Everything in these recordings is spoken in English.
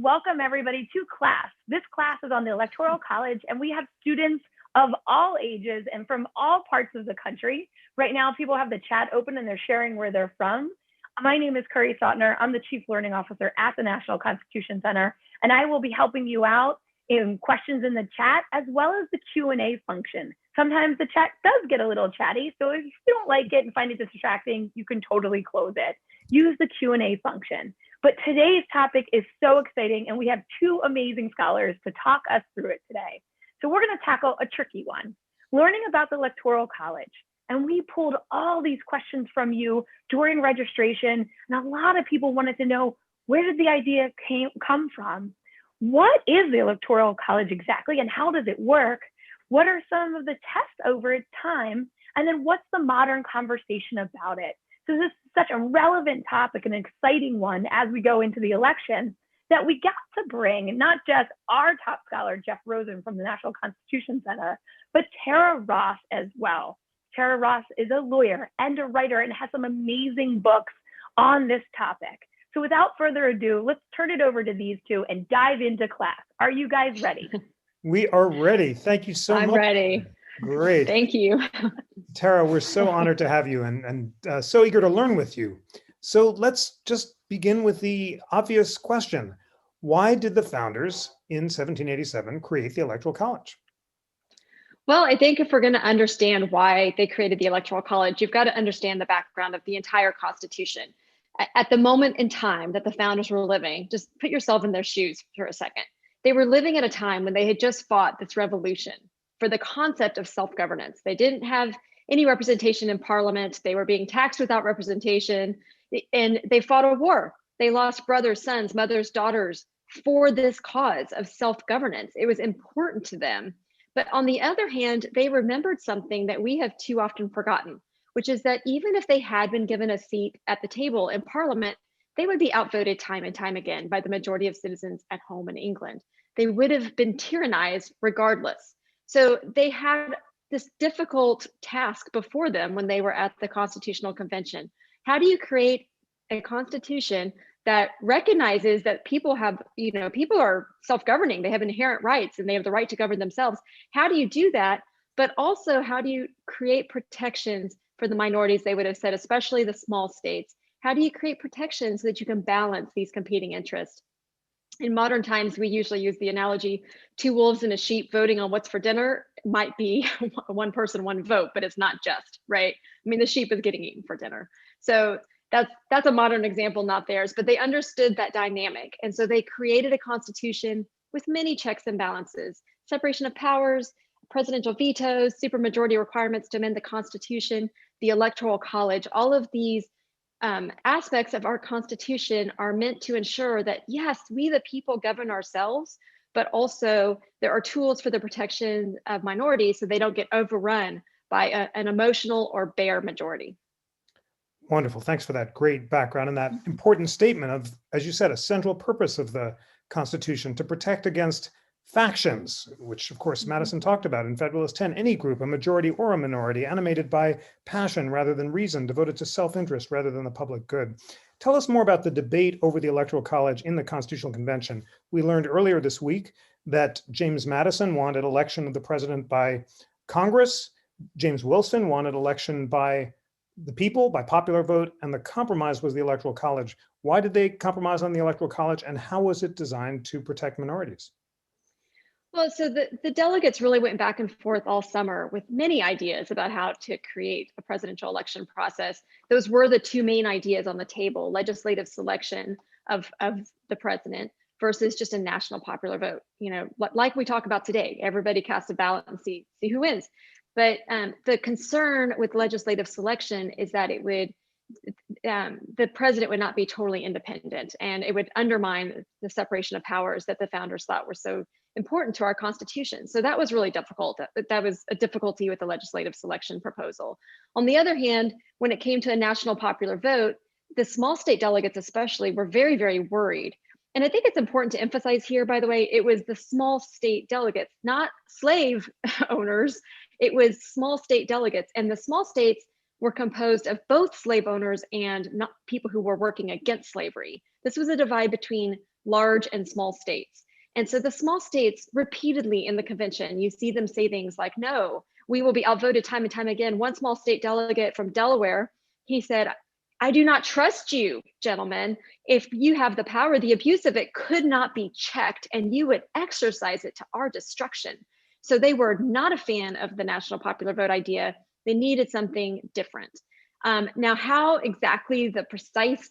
Welcome everybody to class. This class is on the Electoral College, and we have students of all ages and from all parts of the country. Right now, people have the chat open and they're sharing where they're from. My name is Curry Sautner. I'm the Chief Learning Officer at the National Constitution Center, and I will be helping you out in questions in the chat as well as the Q&A function. Sometimes the chat does get a little chatty, so if you don't like it and find it distracting, you can totally close it. Use the Q&A function. But today's topic is so exciting, and we have two amazing scholars to talk us through it today. So we're going to tackle a tricky one, learning about the Electoral College. And we pulled all these questions from you during registration, and a lot of people wanted to know, where did the idea come from? What is the Electoral College exactly, and how does it work? What are some of the tests over its time? And then what's the modern conversation about it? So this is such a relevant topic, an exciting one as we go into the election, that we got to bring not just our top scholar, Jeff Rosen from the National Constitution Center, but Tara Ross as well. Tara Ross is a lawyer and a writer and has some amazing books on this topic. So without further ado, let's turn it over to these two and dive into class. Are you guys ready? We are ready. Thank you so much. I'm ready. Great. Thank you. Tara, we're so honored to have you and so eager to learn with you. So let's just begin with the obvious question. Why did the founders in 1787 create the Electoral College? Well, I think if we're going to understand why they created the Electoral College, you've got to understand the background of the entire Constitution. At the moment in time that the founders were living, just put yourself in their shoes for a second. They were living at a time when they had just fought this revolution for the concept of self-governance. They didn't have any representation in Parliament. They were being taxed without representation, and they fought a war. They lost brothers, sons, mothers, daughters for this cause of self-governance. It was important to them. But on the other hand, they remembered something that we have too often forgotten, which is that even if they had been given a seat at the table in Parliament, they would be outvoted time and time again by the majority of citizens at home in England. They would have been tyrannized regardless. So they had this difficult task before them when they were at the Constitutional Convention. How do you create a constitution that recognizes that people have, people are self-governing, they have inherent rights and they have the right to govern themselves? How do you do that? But also, how do you create protections for the minorities, they would have said, especially the small states? How do you create protections so that you can balance these competing interests? In modern times, we usually use the analogy, two wolves and a sheep voting on what's for dinner might be one person, one vote, but it's not just, right? I mean, the sheep is getting eaten for dinner. So that's a modern example, not theirs, but they understood that dynamic. And so they created a constitution with many checks and balances, separation of powers, presidential vetoes, supermajority requirements to amend the Constitution, the Electoral College. All of these aspects of our Constitution are meant to ensure that, yes, we the people govern ourselves, but also there are tools for the protection of minorities so they don't get overrun by an emotional or bare majority. Wonderful. Thanks for that great background and that important statement of, as you said, a central purpose of the Constitution to protect against factions, which of course Madison talked about in Federalist 10, any group, a majority or a minority, animated by passion rather than reason, devoted to self-interest rather than the public good. Tell us more about the debate over the Electoral College in the Constitutional Convention. We learned earlier this week that James Madison wanted election of the president by Congress. James Wilson wanted election by the people, by popular vote, and the compromise was the Electoral College. Why did they compromise on the Electoral College, and how was it designed to protect minorities? Well, so the delegates really went back and forth all summer with many ideas about how to create a presidential election process. Those were the two main ideas on the table: legislative selection of the president versus just a national popular vote. Like we talk about today, everybody casts a ballot and see who wins. But the concern with legislative selection is that it would, the president would not be totally independent, and it would undermine the separation of powers that the founders thought were so important to our Constitution. So that was really difficult. That was a difficulty with the legislative selection proposal. On the other hand, when it came to a national popular vote, the small state delegates especially were very, very worried. And I think it's important to emphasize here, by the way, it was the small state delegates, not slave owners. It was small state delegates, and the small states were composed of both slave owners and not people who were working against slavery. This was a divide between large and small states. And so the small states repeatedly in the convention, you see them say things like, no, we will be outvoted time and time again. One small state delegate from Delaware, he said, I do not trust you, gentlemen. If you have the power, the abuse of it could not be checked, and you would exercise it to our destruction. So they were not a fan of the national popular vote idea. They needed something different. Now, how exactly the precise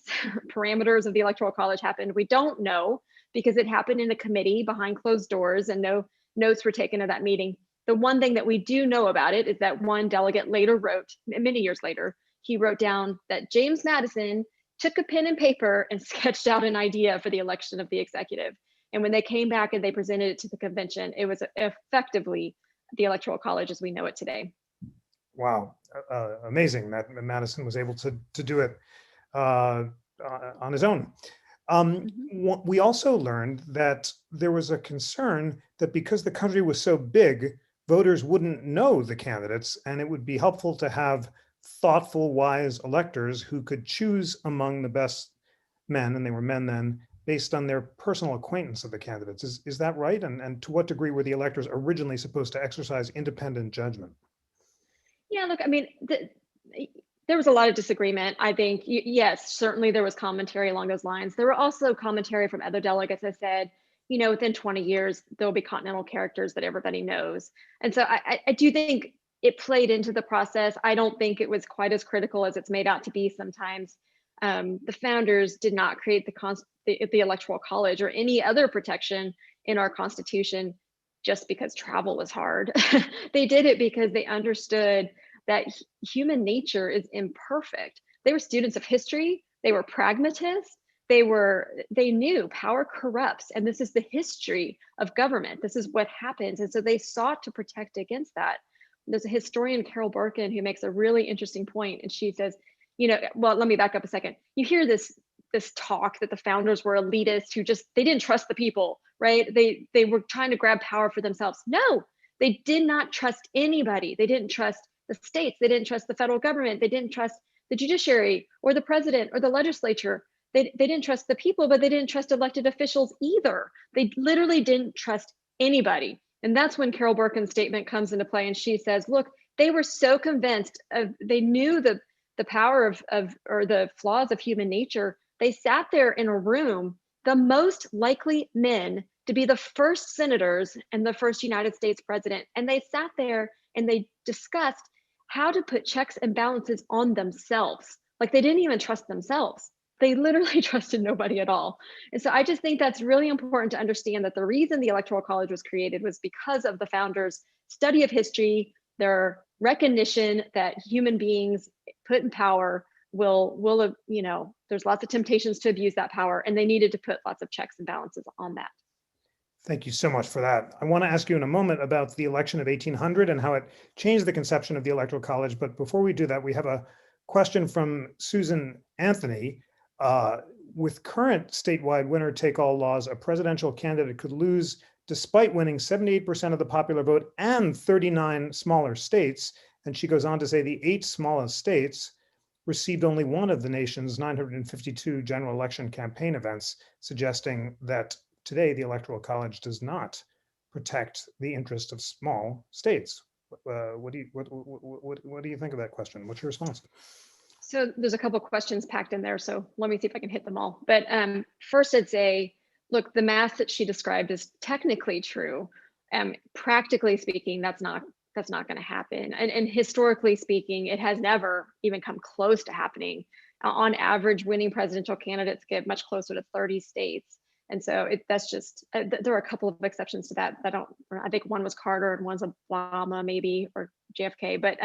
parameters of the Electoral College happened, we don't know, because it happened in a committee behind closed doors and no notes were taken of that meeting. The one thing that we do know about it is that one delegate later wrote, many years later, he wrote down that James Madison took a pen and paper and sketched out an idea for the election of the executive. And when they came back and they presented it to the convention, it was effectively the Electoral College as we know it today. Wow, amazing that Madison was able to do it on his own. We also learned that there was a concern that because the country was so big, voters wouldn't know the candidates, and it would be helpful to have thoughtful, wise electors who could choose among the best men, and they were men then, based on their personal acquaintance of the candidates. Is that right? And to what degree were the electors originally supposed to exercise independent judgment? Yeah, look, I mean, there was a lot of disagreement. I think, yes, certainly there was commentary along those lines. There were also commentary from other delegates that said, you know, within 20 years, there'll be continental characters that everybody knows. And so I do think it played into the process. I don't think it was quite as critical as it's made out to be sometimes. The founders did not create the Electoral College or any other protection in our Constitution just because travel was hard. They did it because they understood that human nature is imperfect. They were students of history. They were pragmatists. They knew power corrupts, and this is the history of government. This is what happens. And so they sought to protect against that. There's a historian, Carol Birkin, who makes a really interesting point, and she says, you know, well, let me back up a second. You hear this talk that the founders were elitists who they didn't trust the people, right? They were trying to grab power for themselves. No, they did not trust anybody. They didn't trust the states. They didn't trust the federal government. They didn't trust the judiciary or the president or the legislature. They didn't trust the people, but they didn't trust elected officials either. They literally didn't trust anybody. And that's when Carol Birkin's statement comes into play. And she says, look, they were so convinced they knew the power or the flaws of human nature. They sat there in a room, the most likely men to be the first senators and the first United States president. And they sat there and they discussed how to put checks and balances on themselves. Like they didn't even trust themselves. They literally trusted nobody at all. And so I just think that's really important to understand that the reason the Electoral College was created was because of the founders' study of history, their recognition that human beings put in power will, you know, there's lots of temptations to abuse that power, and they needed to put lots of checks and balances on that. Thank you so much for that. I want to ask you in a moment about the election of 1800 and how it changed the conception of the Electoral College. But before we do that, we have a question from Susan Anthony. With current statewide winner-take-all laws, a presidential candidate could lose despite winning 78% of the popular vote and 39 smaller states. And she goes on to say the 8 smallest states received only one of the nation's 952 general election campaign events, suggesting that today the Electoral College does not protect the interest of small states. What do you think of that question? What's your response? So there's a couple of questions packed in there, so let me see if I can hit them all. But first, look, the math that she described is technically true. Practically speaking, that's not going to happen. And historically speaking, it has never even come close to happening. On average, winning presidential candidates get much closer to 30 states. And so that's just, there are a couple of exceptions to that. I think one was Carter and one's Obama maybe, or JFK. But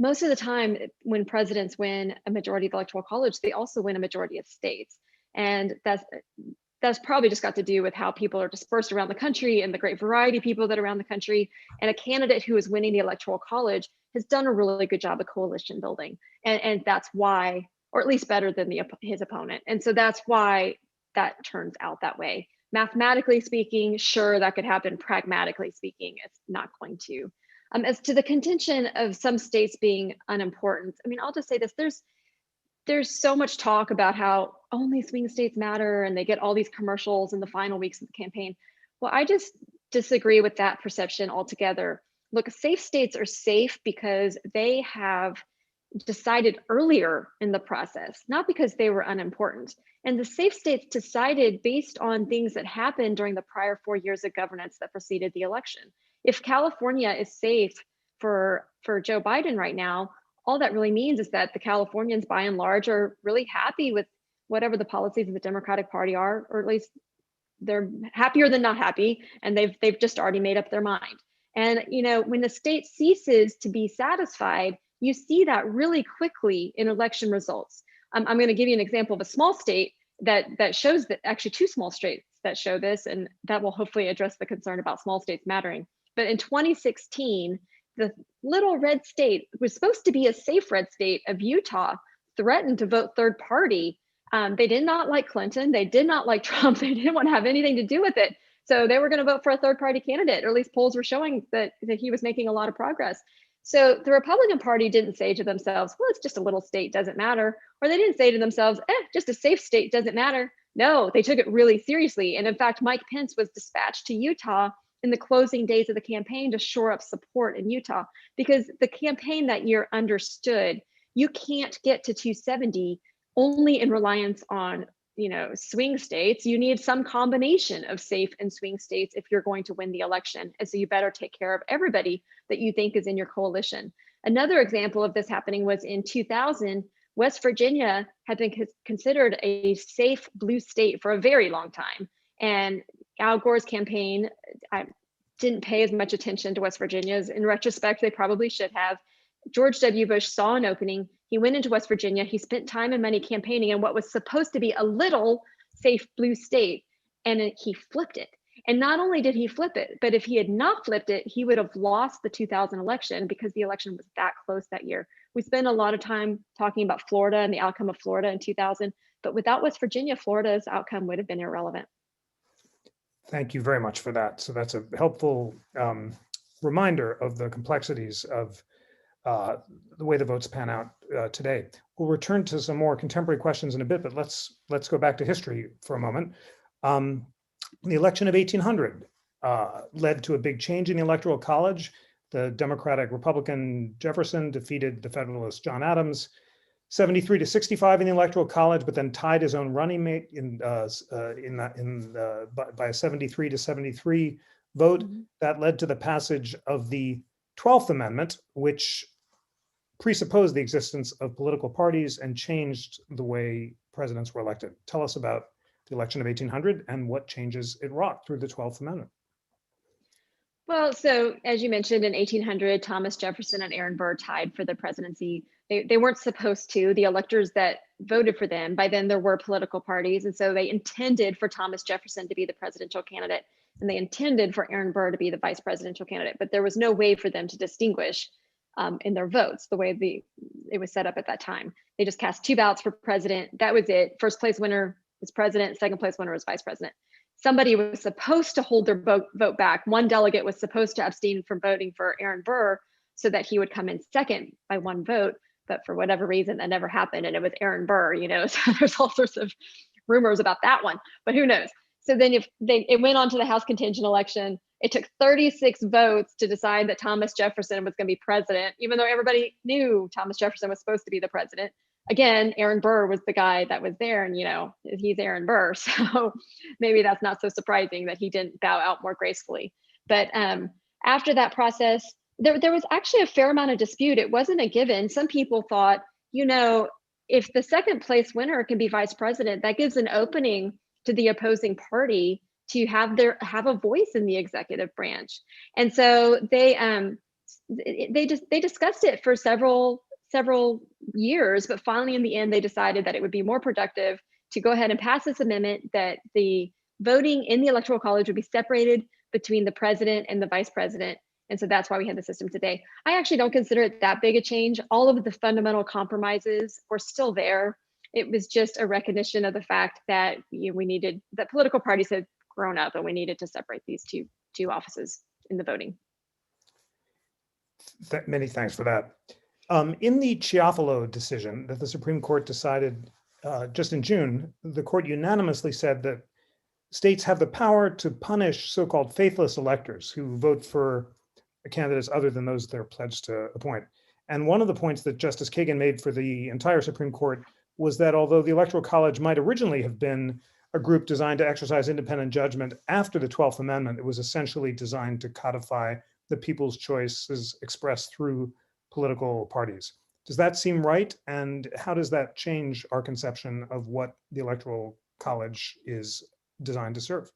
most of the time when presidents win a majority of the Electoral College, they also win a majority of states. And that's probably just got to do with how people are dispersed around the country and the great variety of people that are around the country. And a candidate who is winning the Electoral College has done a really good job of coalition building. And that's why, or at least better than his opponent. And so that's why that turns out that way. Mathematically speaking, sure, that could happen. Pragmatically speaking, it's not going to. As to the contention of some states being unimportant, I mean, I'll just say this, there's so much talk about how only swing states matter and they get all these commercials in the final weeks of the campaign. Well, I just disagree with that perception altogether. Look, safe states are safe because they have decided earlier in the process, not because they were unimportant. And the safe states decided based on things that happened during the prior 4 years of governance that preceded the election. If California is safe for Joe Biden right now, all that really means is that the Californians, by and large, are really happy with whatever the policies of the Democratic Party are, or at least they're happier than not happy, and they've just already made up their mind. And when the state ceases to be satisfied, you see that really quickly in election results. I'm going to give you an example of a small state that shows that, actually two small states that show this, and that will hopefully address the concern about small states mattering. But in 2016, the little red state was supposed to be a safe red state of Utah threatened to vote third party. They did not like Clinton. They did not like Trump. They didn't want to have anything to do with it. So they were going to vote for a third party candidate, or at least polls were showing that he was making a lot of progress. So the Republican Party didn't say to themselves, well, it's just a little state, doesn't matter. Or they didn't say to themselves, just a safe state, doesn't matter. No, they took it really seriously. And in fact, Mike Pence was dispatched to Utah in the closing days of the campaign to shore up support in Utah, because the campaign that year understood you can't get to 270 only in reliance on swing states. You need some combination of safe and swing states if you're going to win the election. And so you better take care of everybody that you think is in your coalition. Another example of this happening was in 2000, West Virginia had been considered a safe blue state for a very long time. And Al Gore's campaign didn't pay as much attention to West Virginia as, in retrospect, they probably should have. George W. Bush saw an opening. He went into West Virginia. He spent time and money campaigning in what was supposed to be a little safe blue state, and he flipped it. And not only did he flip it, but if he had not flipped it, he would have lost the 2000 election, because the election was that close that year. We spent a lot of time talking about Florida and the outcome of Florida in 2000, but without West Virginia, Florida's outcome would have been irrelevant. Thank you very much for that. So that's a helpful reminder of the complexities of the way the votes pan out today. We'll return to some more contemporary questions in a bit, but let's go back to history for a moment. The election of 1800 led to a big change in the Electoral College. The Democratic Republican Jefferson defeated the Federalist John Adams 73 to 65 in the Electoral College, but then tied his own running mate by a 73 to 73 vote. Mm-hmm. That led to the passage of the 12th Amendment, which presupposed the existence of political parties and changed the way presidents were elected. Tell us about the election of 1800 and what changes it wrought through the 12th Amendment. Well, so as you mentioned, in 1800, Thomas Jefferson and Aaron Burr tied for the presidency. They weren't supposed to. The electors that voted for them, by then there were political parties, and so they intended for Thomas Jefferson to be the presidential candidate, and they intended for Aaron Burr to be the vice presidential candidate, but there was no way for them to distinguish in their votes the way it was set up at that time. They just cast two ballots for president. That was it. First place winner was president, second place winner was vice president. Somebody was supposed to hold their vote back. One delegate was supposed to abstain from voting for Aaron Burr so that he would come in second by one vote. But for whatever reason, that never happened. And it was Aaron Burr, so there's all sorts of rumors about that one, but who knows? So then it went on to the House contingent election. It took 36 votes to decide that Thomas Jefferson was going to be president, even though everybody knew Thomas Jefferson was supposed to be the president. Again, Aaron Burr was the guy that was there, and he's Aaron Burr, so maybe that's not so surprising that he didn't bow out more gracefully. But after that process, there was actually a fair amount of dispute. It wasn't a given. Some people thought, if the second place winner can be vice president, that gives an opening to the opposing party to have a voice in the executive branch. And so they discussed it for several years, but finally in the end, they decided that it would be more productive to go ahead and pass this amendment that the voting in the Electoral College would be separated between the president and the vice president. And so that's why we have the system today. I actually don't consider it that big a change. All of the fundamental compromises were still there. It was just a recognition of the fact that that political parties had grown up and we needed to separate these two offices in the voting. Many thanks for that. In the Chiafalo decision that the Supreme Court decided just in June, the court unanimously said that states have the power to punish so-called faithless electors who vote for candidates other than those they're pledged to appoint. And one of the points that Justice Kagan made for the entire Supreme Court was that although the Electoral College might originally have been a group designed to exercise independent judgment after the 12th Amendment, it was essentially designed to codify the people's choices expressed through political parties. Does that seem right? And how does that change our conception of what the Electoral College is designed to serve?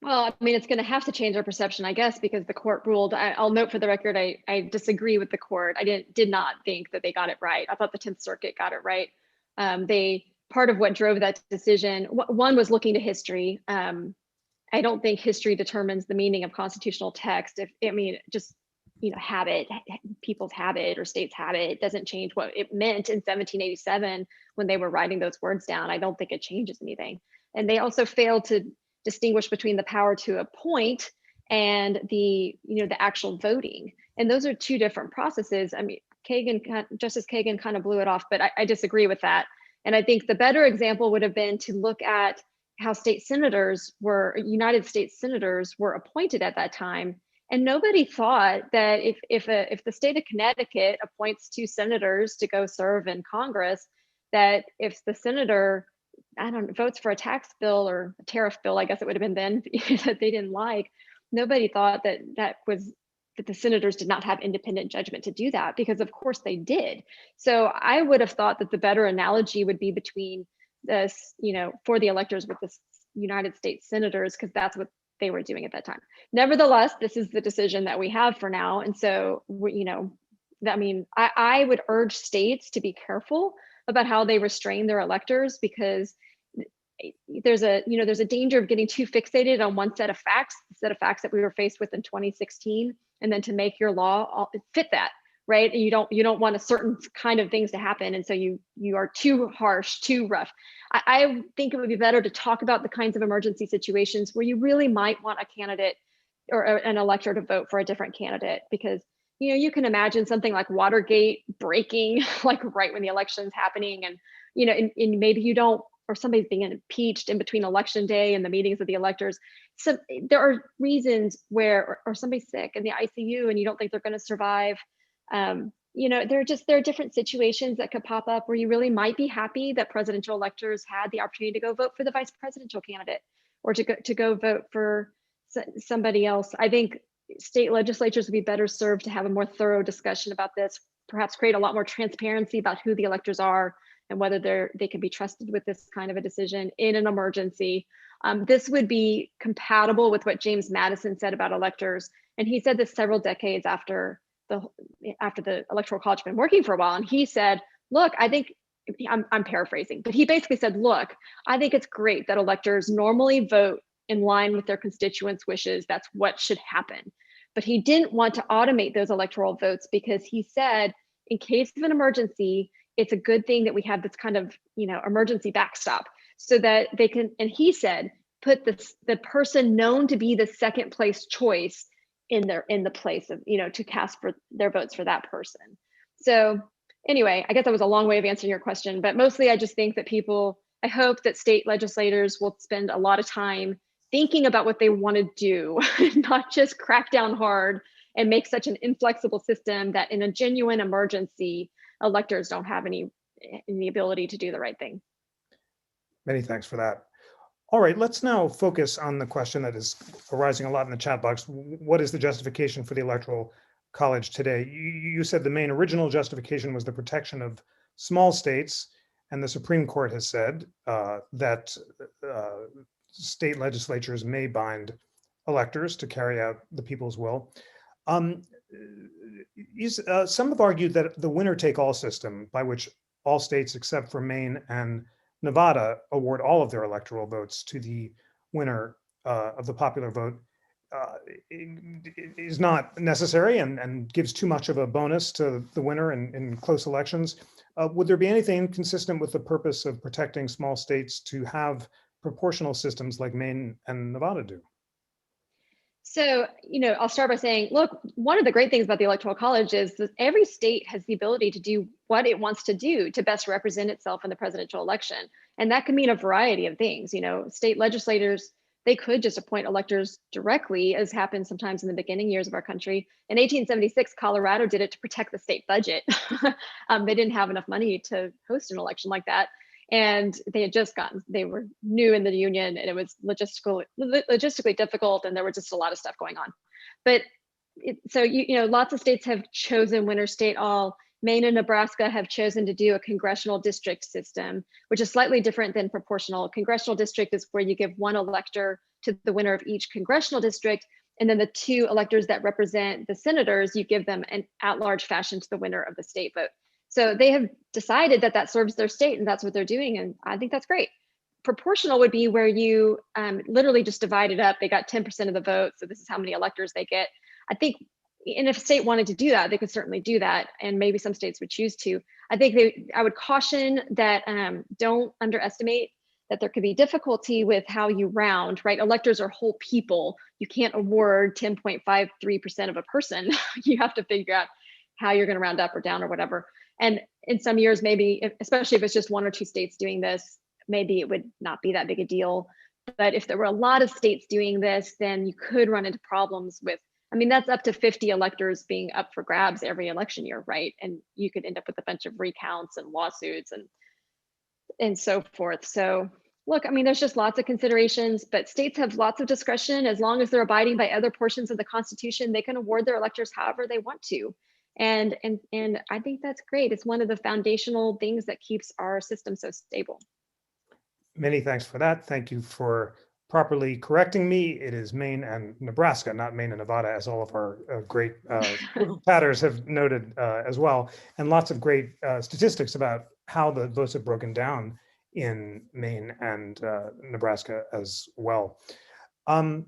Well, I mean, it's going to have to change our perception, I guess, because the court ruled. I'll note for the record, I disagree with the court. I did not think that they got it right. I thought the 10th Circuit got it right. Part of what drove that decision, one was looking to history. I don't think history determines the meaning of constitutional text. Just habit, people's habit or states' habit doesn't change what it meant in 1787 when they were writing those words down. I don't think it changes anything. And they also failed to distinguish between the power to appoint and the actual voting. And those are two different processes. I mean, Justice Kagan kind of blew it off, but I disagree with that. And I think the better example would have been to look at how United States senators were appointed at that time. And nobody thought that if the state of Connecticut appoints 2 senators to go serve in Congress, that if the senator votes for a tax bill or a tariff bill, I guess it would have been then, that they didn't like, nobody thought that the senators did not have independent judgment to do that, because of course they did. So I would have thought that the better analogy would be between this, for the electors with the United States senators, because that's what they were doing at that time. Nevertheless, this is the decision that we have for now. And so, I would urge states to be careful about how they restrain their electors, because there's a danger of getting too fixated on one set of facts, the set of facts that we were faced with in 2016, and then to make your law fit that, right? And you don't want a certain kind of things to happen, and so you are too harsh, too rough. I think it would be better to talk about the kinds of emergency situations where you really might want a candidate or an elector to vote for a different candidate, because you can imagine something like Watergate breaking like right when the election's happening, and and maybe you don't, or somebody's being impeached in between election day and the meetings of the electors. So there are reasons where, or somebody's sick in the ICU and you don't think they're going to survive. There are different situations that could pop up where you really might be happy that presidential electors had the opportunity to go vote for the vice presidential candidate, or to go vote for somebody else. I think state legislatures would be better served to have a more thorough discussion about this, perhaps create a lot more transparency about who the electors are and whether they can be trusted with this kind of a decision in an emergency. This would be compatible with what James Madison said about electors. And he said this several decades after the Electoral College had been working for a while. And he said, look, I think, I'm paraphrasing, but he basically said, look, I think it's great that electors normally vote in line with their constituents' wishes. That's what should happen. But he didn't want to automate those electoral votes, because he said, in case of an emergency, it's a good thing that we have this kind of, emergency backstop, so that they can, and he said, put the person known to be the second place choice in the place of, to cast for their votes for that person. So anyway, I guess that was a long way of answering your question, but mostly I just think that I hope that state legislators will spend a lot of time thinking about what they want to do, not just crack down hard and make such an inflexible system that in a genuine emergency, electors don't have any ability to do the right thing. Many thanks for that. All right, let's now focus on the question that is arising a lot in the chat box. What is the justification for the Electoral College today? You said the main original justification was the protection of small states, and the Supreme Court has said that state legislatures may bind electors to carry out the people's will. Some have argued that the winner-take-all system, by which all states except for Maine and Nevada award all of their electoral votes to the winner of the popular vote, is not necessary and gives too much of a bonus to the winner in close elections. Would there be anything consistent with the purpose of protecting small states to have proportional systems like Maine and Nevada do? So, I'll start by saying, look, one of the great things about the Electoral College is that every state has the ability to do what it wants to do to best represent itself in the presidential election. And that can mean a variety of things. State legislators, they could just appoint electors directly, as happened sometimes in the beginning years of our country. In 1876, Colorado did it to protect the state budget. They didn't have enough money to host an election like that. And they were new in the union, and it was logistically difficult, and there was just a lot of stuff going on. But lots of states have chosen winner state all. Maine and Nebraska have chosen to do a congressional district system, which is slightly different than proportional. Congressional district is where you give one elector to the winner of each congressional district, and then the two electors that represent the senators, you give them an at-large fashion to the winner of the state vote. So they have decided that that serves their state, and that's what they're doing. And I think that's great. Proportional would be where you literally just divide it up. They got 10% of the vote, so this is how many electors they get. I think, and if a state wanted to do that, they could certainly do that, and maybe some states would choose to. I would caution that don't underestimate that there could be difficulty with how you round, right? Electors are whole people. You can't award 10.53% of a person. You have to figure out how you're going to round up or down or whatever. And in some years, maybe, especially if it's just one or two states doing this, maybe it would not be that big a deal. But if there were a lot of states doing this, then you could run into problems with, that's up to 50 electors being up for grabs every election year, right? And you could end up with a bunch of recounts and lawsuits and so forth. So look, there's just lots of considerations, but states have lots of discretion. As long as they're abiding by other portions of the Constitution, they can award their electors however they want to. And I think that's great. It's one of the foundational things that keeps our system so stable. Many thanks for that. Thank you for properly correcting me. It is Maine and Nebraska, not Maine and Nevada, as all of our great chatters have noted as well. And lots of great statistics about how the votes have broken down in Maine and Nebraska as well. Tell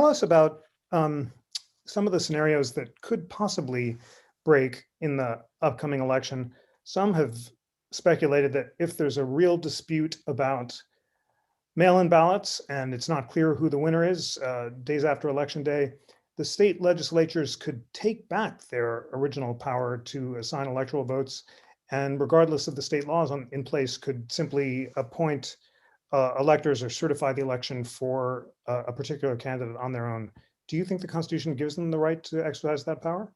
us about some of the scenarios that could possibly break in the upcoming election. Some have speculated that if there's a real dispute about mail-in ballots and it's not clear who the winner is days after Election Day, the state legislatures could take back their original power to assign electoral votes, and regardless of the state laws in place, could simply appoint electors or certify the election for a particular candidate on their own. Do you think the Constitution gives them the right to exercise that power?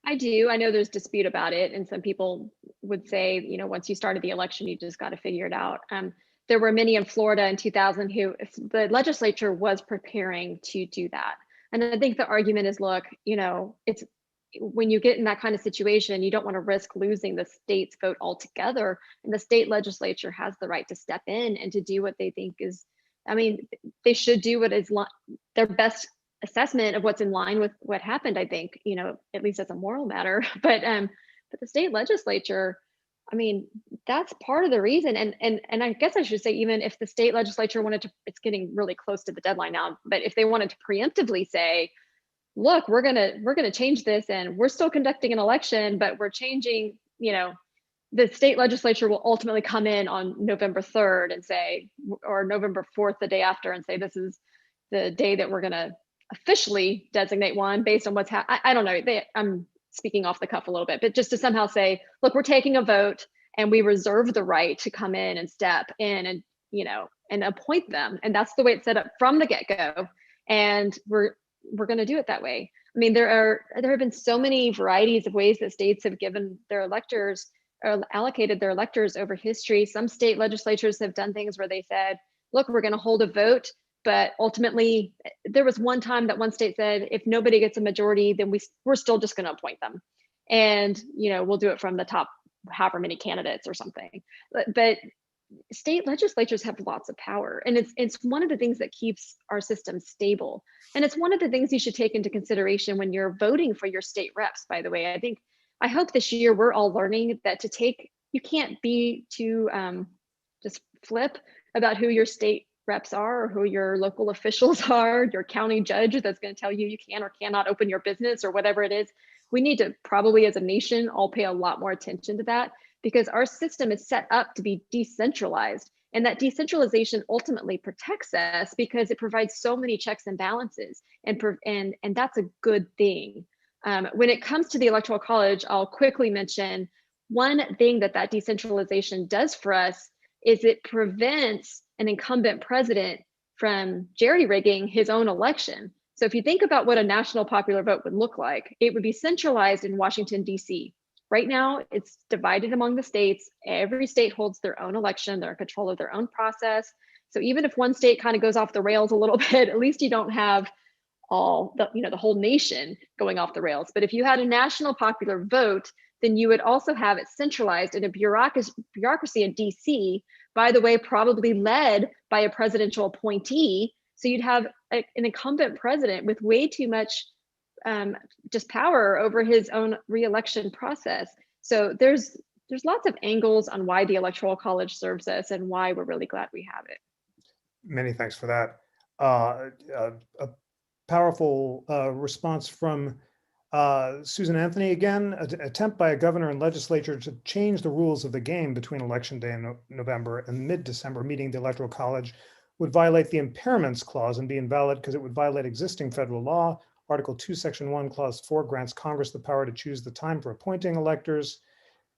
I do. I know there's dispute about it, and some people would say, once you started the election, you just got to figure it out. There were many in Florida in 2000 who the legislature was preparing to do that. And I think the argument is, look, it's when you get in that kind of situation, you don't want to risk losing the state's vote altogether. And the state legislature has the right to step in and to do what they think is, they should do what is their best assessment of what's in line with what happened, I think, at least as a moral matter. But the state legislature, that's part of the reason. And I guess I should say, even if the state legislature wanted to, it's getting really close to the deadline now, but if they wanted to preemptively say, look, we're gonna change this, and we're still conducting an election, but we're changing, the state legislature will ultimately come in on November 3rd and say, or November 4th, the day after, and say, this is the day that we're gonna officially designate one based on what's I don't know. I'm speaking off the cuff a little bit, but just to somehow say, look, we're taking a vote and we reserve the right to come in and step in and, and appoint them. And that's the way it's set up from the get-go. And we're going to do it that way. There have been so many varieties of ways that states have given their electors or allocated their electors over history. Some state legislatures have done things where they said, look, we're going to hold a vote. But ultimately, there was one time that one state said, if nobody gets a majority, then we're still just going to appoint them. And, we'll do it from the top however many candidates or something. But state legislatures have lots of power. And it's one of the things that keeps our system stable. And it's one of the things you should take into consideration when you're voting for your state reps, by the way. I hope this year we're all learning that you can't be too just flip about who your state reps are or who your local officials are, your county judge that's going to tell you can or cannot open your business or whatever it is. We need to probably as a nation all pay a lot more attention to that, because our system is set up to be decentralized. And that decentralization ultimately protects us because it provides so many checks and balances, and that's a good thing. When it comes to the Electoral College, I'll quickly mention one thing that decentralization does for us is it prevents an incumbent president from jerry-rigging his own election. So if you think about what a national popular vote would look like, it would be centralized in Washington, D.C. Right now, it's divided among the states. Every state holds their own election. They're in control of their own process. So even if one state kind of goes off the rails a little bit, at least you don't have the whole nation going off the rails. But if you had a national popular vote, then you would also have it centralized in a bureaucracy in DC, by the way, probably led by a presidential appointee. So you'd have an incumbent president with way too much just power over his own re-election process. So there's lots of angles on why the Electoral College serves us and why we're really glad we have it. Many thanks for that. A powerful response from Susan Anthony again. An attempt by a governor and legislature to change the rules of the game between Election Day in November and mid-December meeting the Electoral College would violate the impairments clause and be invalid because it would violate existing federal law. Article 2, Section 1, Clause 4 grants Congress the power to choose the time for appointing electors.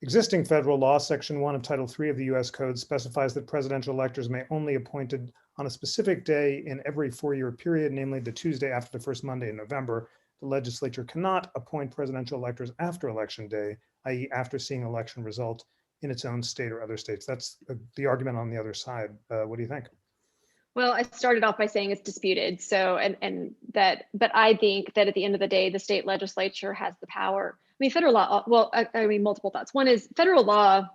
Existing federal law, Section 1 of Title 3 of the U.S. Code, specifies that presidential electors may only be appointed on a specific day in every 4-year period, namely the Tuesday after the first Monday in November. The legislature cannot appoint presidential electors after Election Day, i.e. after seeing election result in its own state or other states. That's the argument on the other side. What do you think? Well, I started off by saying it's disputed. So, but I think that at the end of the day, the state legislature has the power. I mean, federal law, well, I mean, multiple thoughts. One is federal law,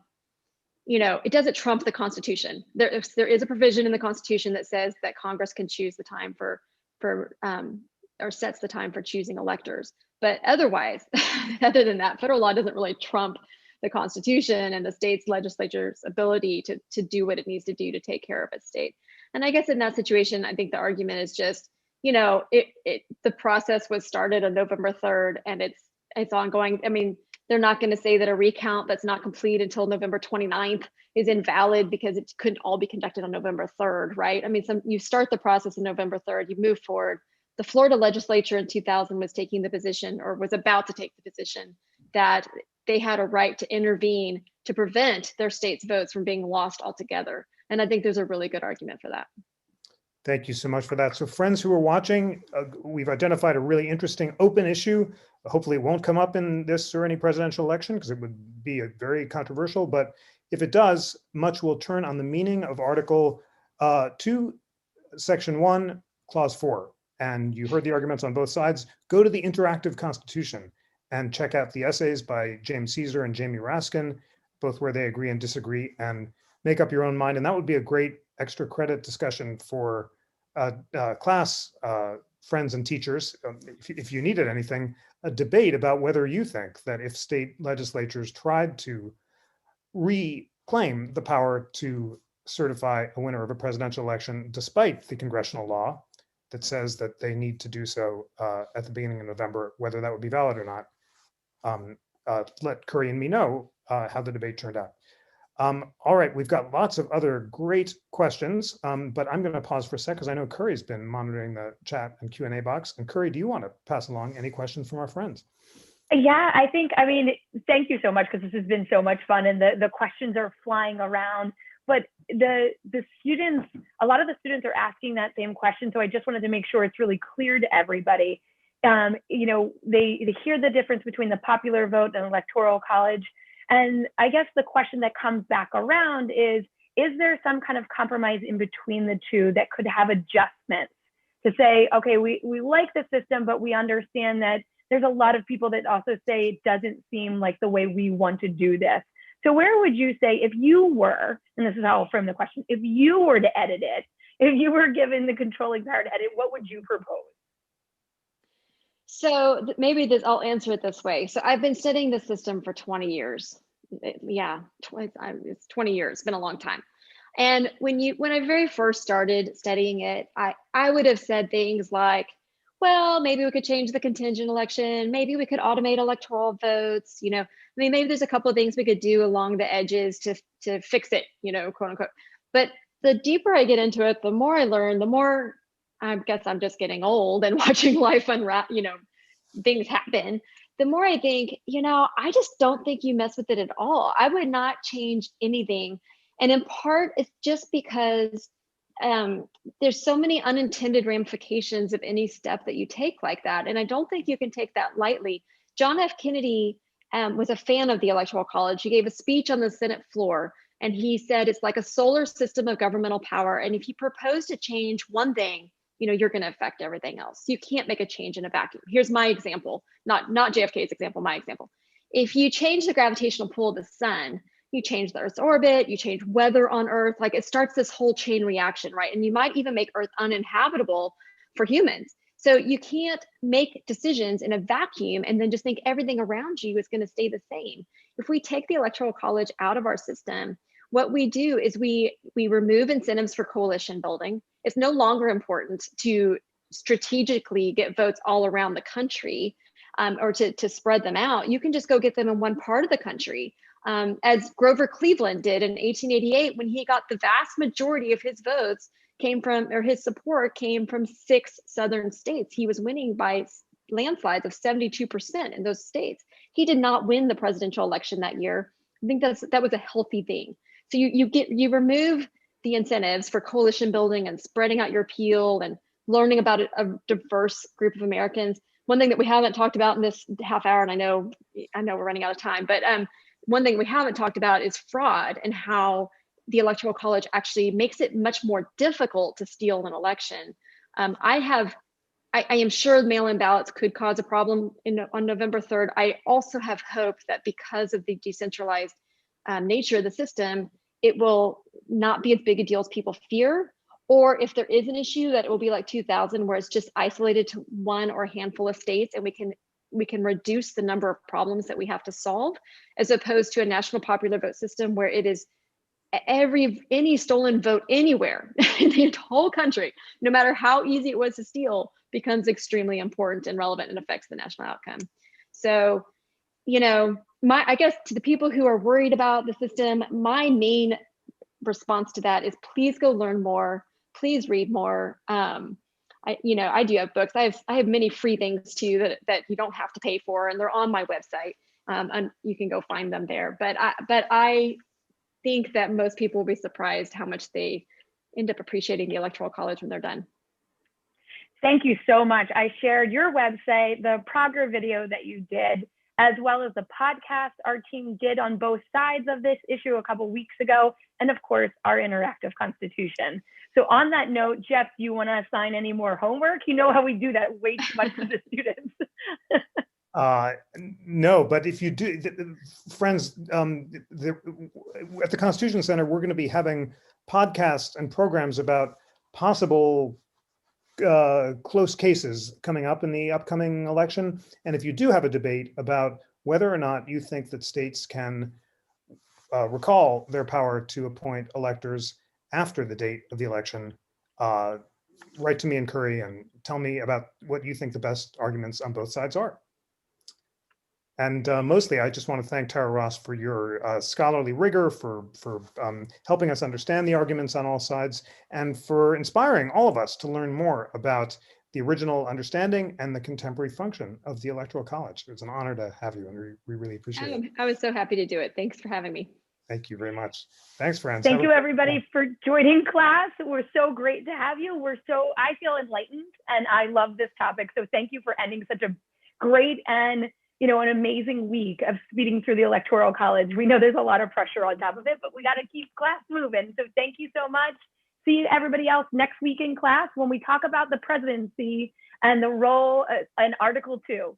it doesn't trump the Constitution. There is a provision in the Constitution that says that Congress can choose the time or sets the time for choosing electors. But otherwise, other than that, federal law doesn't really trump the Constitution and the state's legislature's ability to do what it needs to do to take care of its state. And I guess in that situation, I think the argument is just, the process was started on November 3rd and it's ongoing. I mean, they're not going to say that a recount that's not complete until November 29th is invalid because it couldn't all be conducted on November 3rd, right? I mean, you start the process on November 3rd, you move forward. The Florida legislature in 2000 was taking the position, or was about to take the position, that they had a right to intervene to prevent their state's votes from being lost altogether. And I think there's a really good argument for that. Thank you so much for that. So friends who are watching, we've identified a really interesting open issue. Hopefully it won't come up in this or any presidential election because it would be very controversial. But if it does, much will turn on the meaning of Article 2, Section 1, Clause 4. And you heard the arguments on both sides. Go to the interactive Constitution and check out the essays by James Caesar and Jamie Raskin, both where they agree and disagree, and make up your own mind. And that would be a great extra credit discussion for class friends and teachers. If you needed anything, a debate about whether you think that if state legislatures tried to reclaim the power to certify a winner of a presidential election, despite the congressional law that says that they need to do so at the beginning of November, whether that would be valid or not. Let Curry and me know how the debate turned out. All right, we've got lots of other great questions, but I'm going to pause for a sec because I know Curry's been monitoring the chat and Q&A box. And Curry, do you want to pass along any questions from our friends? Yeah, thank you so much, because this has been so much fun and the questions are flying around. But the students, a lot of the students are asking that same question. So I just wanted to make sure it's really clear to everybody. They hear the difference between the popular vote and electoral college. And I guess the question that comes back around is there some kind of compromise in between the two that could have adjustments to say, okay, we like the system, but we understand that there's a lot of people that also say it doesn't seem like the way we want to do this. So where would you say, if you were, and this is how I'll frame the question, if you were to edit it, if you were given the controlling power to edit, what would you propose? So maybe I'll answer it this way. So I've been studying the system for 20 years. It's 20 years, it's been a long time. And when I very first started studying it, I would have said things like, well, maybe we could change the contingent election. Maybe we could automate electoral votes. Maybe there's a couple of things we could do along the edges to fix it, quote unquote. But the deeper I get into it, the more I learn, the more I guess I'm just getting old and watching life unwrap, things happen. The more I think, I just don't think you mess with it at all. I would not change anything. And in part, it's just because there's so many unintended ramifications of any step that you take like that. And I don't think you can take that lightly. John F. Kennedy was a fan of the Electoral College. He gave a speech on the Senate floor, and he said it's like a solar system of governmental power. And if you propose to change one thing, you're going to affect everything else. You can't make a change in a vacuum. Here's my example, not JFK's example, my example. If you change the gravitational pull of the sun, you change the Earth's orbit, you change weather on Earth, like it starts this whole chain reaction, right? And you might even make Earth uninhabitable for humans. So you can't make decisions in a vacuum and then just think everything around you is going to stay the same. If we take the Electoral College out of our system, what we do is we remove incentives for coalition building. It's no longer important to strategically get votes all around the country or to spread them out. You can just go get them in one part of the country, as Grover Cleveland did in 1888 when he got the vast majority of his votes his support came from 6 southern states. He was winning by landslides of 72% in those states. He did not win the presidential election that year. I think that was a healthy thing. So you remove the incentives for coalition building and spreading out your appeal and learning about a diverse group of Americans. One thing that we haven't talked about in this half hour, and I know we're running out of time, but one thing we haven't talked about is fraud and how the Electoral College actually makes it much more difficult to steal an election. I am sure mail-in ballots could cause a problem on November 3rd. I also have hope that because of the decentralized nature of the system, it will not be as big a deal as people fear. Or if there is an issue, that it will be like 2000, where it's just isolated to one or a handful of states, and we can reduce the number of problems that we have to solve, as opposed to a national popular vote system where it is any stolen vote anywhere in the whole country, no matter how easy it was to steal, becomes extremely important and relevant and affects the national outcome. So, I guess to the people who are worried about the system, my main response to that is please go learn more, please read more. I do have books. I have many free things too that you don't have to pay for, and they're on my website. And you can go find them there. But I think that most people will be surprised how much they end up appreciating the Electoral College when they're done. Thank you so much. I shared your website, the Prager video that you did, as well as the podcast our team did on both sides of this issue a couple weeks ago, and of course, our interactive constitution. So on that note, Jeff, do you want to assign any more homework? You know how we do that way too much to the students. No, but if you do, friends, at the Constitution Center, we're going to be having podcasts and programs about possible close cases coming up in the upcoming election. And if you do have a debate about whether or not you think that states can recall their power to appoint electors after the date of the election, write to me in Curry and tell me about what you think the best arguments on both sides are. And mostly, I just want to thank Tara Ross for your scholarly rigor, for helping us understand the arguments on all sides, and for inspiring all of us to learn more about the original understanding and the contemporary function of the Electoral College. It was an honor to have you, and we really appreciate it. I was so happy to do it. Thanks for having me. Thank you very much. Thanks, friends. Thank you, everybody, for joining class. We're so great to have you. I feel enlightened, and I love this topic. So thank you for ending such a great and an amazing week of speeding through the Electoral College. We know there's a lot of pressure on top of it, but we got to keep class moving. So thank you so much. See everybody else next week in class when we talk about the presidency and the role in Article 2.